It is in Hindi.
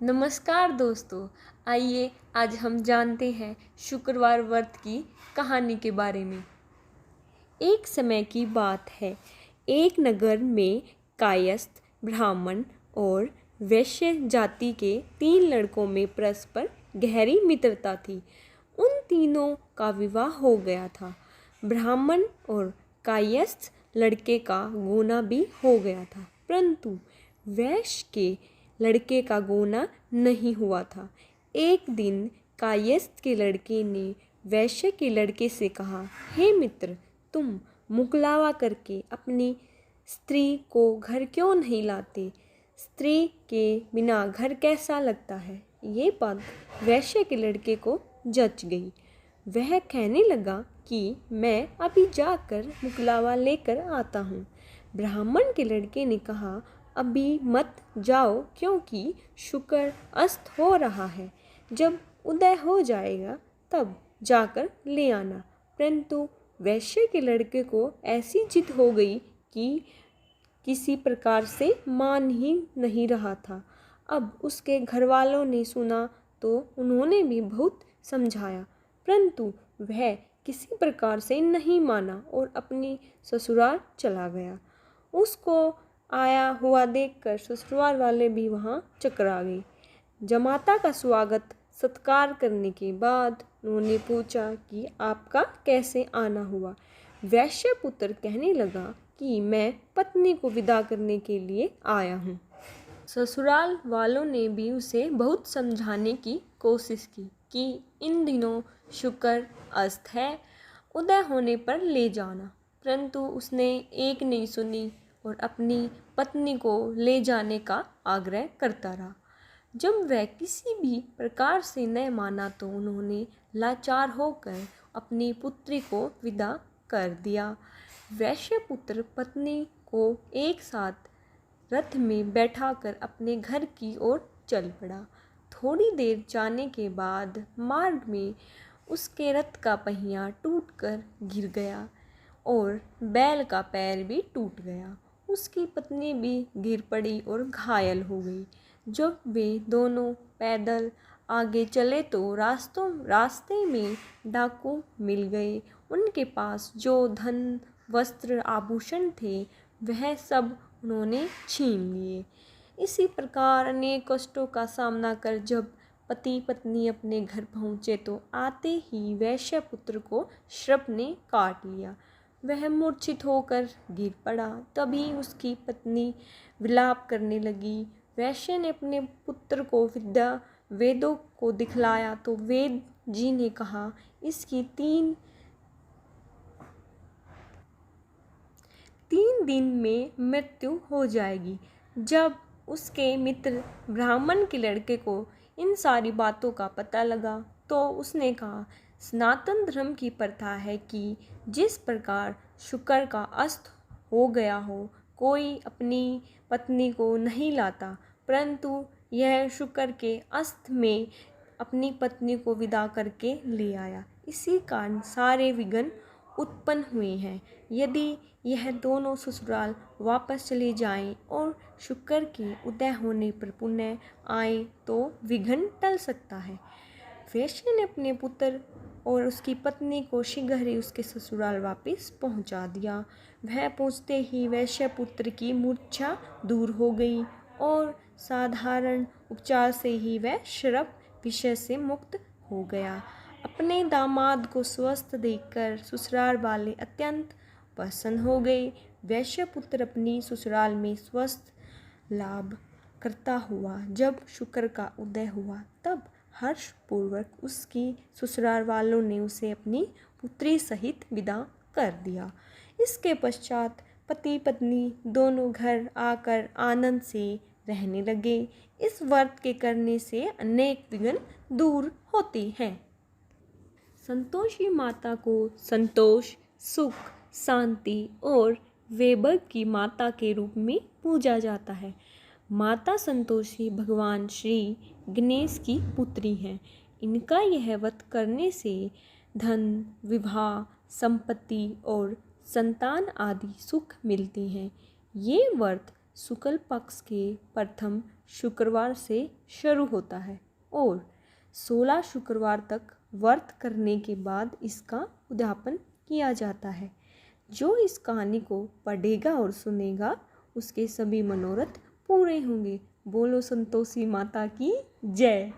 नमस्कार दोस्तों। आइए आज हम जानते हैं शुक्रवार व्रत की कहानी के बारे में। एक समय की बात है, एक नगर में कायस्थ, ब्राह्मण और वैश्य जाति के 3 लड़कों में परस्पर गहरी मित्रता थी। उन तीनों का विवाह हो गया था। ब्राह्मण और कायस्थ लड़के का गोना भी हो गया था, परंतु वैश्य के लड़के का गोना नहीं हुआ था। एक दिन कायस्थ के लड़के ने वैश्य के लड़के से कहा, हे मित्र, तुम मुकलावा करके अपनी स्त्री को घर क्यों नहीं लाते? स्त्री के बिना घर कैसा लगता है? ये बात वैश्य के लड़के को जच गई। वह कहने लगा कि मैं अभी जाकर मुकलावा लेकर आता हूँ। ब्राह्मण के लड़के ने कहा, अभी मत जाओ, क्योंकि शुक्र अस्त हो रहा है। जब उदय हो जाएगा तब जाकर ले आना। परंतु वैश्य के लड़के को ऐसी जिद हो गई कि किसी प्रकार से मान ही नहीं रहा था। अब उसके घर वालों ने सुना तो उन्होंने भी बहुत समझाया, परंतु वह किसी प्रकार से नहीं माना और अपनी ससुराल चला गया। उसको आया हुआ देखकर ससुराल वाले भी वहाँ चकरा गए। जमाता का स्वागत सत्कार करने के बाद उन्होंने पूछा कि आपका कैसे आना हुआ? वैश्य पुत्र कहने लगा कि मैं पत्नी को विदा करने के लिए आया हूँ। ससुराल वालों ने भी उसे बहुत समझाने की कोशिश की कि इन दिनों शुक्र अस्त है, उदय होने पर ले जाना, परंतु उसने एक नहीं सुनी और अपनी पत्नी को ले जाने का आग्रह करता रहा। जब वह किसी भी प्रकार से न माना तो उन्होंने लाचार होकर अपनी पुत्री को विदा कर दिया। वैश्य पुत्र पत्नी को एक साथ रथ में बैठाकर अपने घर की ओर चल पड़ा। थोड़ी देर जाने के बाद मार्ग में उसके रथ का पहिया टूटकर गिर गया और बैल का पैर भी टूट गया। उसकी पत्नी भी गिर पड़ी और घायल हो गई। जब वे दोनों पैदल आगे चले तो रास्ते में डाकू मिल गए। उनके पास जो धन, वस्त्र, आभूषण थे वह सब उन्होंने छीन लिए। इसी प्रकार अनेक कष्टों का सामना कर जब पति पत्नी अपने घर पहुँचे तो आते ही वैश्य पुत्र को सर्प ने काट लिया। वह मूर्छित होकर गिर पड़ा। तभी उसकी पत्नी विलाप करने लगी। वैश्य ने अपने पुत्र को वेदों को दिखलाया तो वेद जी ने कहा, इसकी तीन दिन में मृत्यु हो जाएगी। जब उसके मित्र ब्राह्मण के लड़के को इन सारी बातों का पता लगा तो उसने कहा, सनातन धर्म की प्रथा है कि जिस प्रकार शुक्र का अस्त हो गया हो, कोई अपनी पत्नी को नहीं लाता, परंतु यह शुक्र के अस्त में अपनी पत्नी को विदा करके ले आया। इसी कारण सारे विघ्न उत्पन्न हुए हैं। यदि यह दोनों ससुराल वापस चले जाएं और शुक्र के उदय होने पर पुनः आए तो विघ्न टल सकता है। वैश्य ने अपने पुत्र और उसकी पत्नी को शीघ्र ही उसके ससुराल वापस पहुंचा दिया। वह पहुंचते ही वैश्य पुत्र की मूर्छा दूर हो गई और साधारण उपचार से ही वह श्रप विषय से मुक्त हो गया। अपने दामाद को स्वस्थ देखकर ससुराल वाले अत्यंत प्रसन्न हो गए। वैश्य पुत्र अपनी ससुराल में स्वस्थ लाभ करता हुआ जब शुक्र का उदय हुआ तब हर्षपूर्वक उसकी ससुराल वालों ने उसे अपनी पुत्री सहित विदा कर दिया। इसके पश्चात पति पत्नी दोनों घर आकर आनंद से रहने लगे। इस व्रत के करने से अनेक विघ्न दूर होते हैं। संतोषी माता को संतोष, सुख, शांति और वैभव की माता के रूप में पूजा जाता है। माता संतोषी भगवान श्री गणेश की पुत्री हैं। इनका यह व्रत करने से धन, विवाह, संपत्ति और संतान आदि सुख मिलते हैं। ये व्रत शुक्ल पक्ष के प्रथम शुक्रवार से शुरू होता है और 16 शुक्रवार तक व्रत करने के बाद इसका उद्यापन किया जाता है। जो इस कहानी को पढ़ेगा और सुनेगा उसके सभी मनोरथ पूरे होंगे। बोलो संतोषी माता की जय।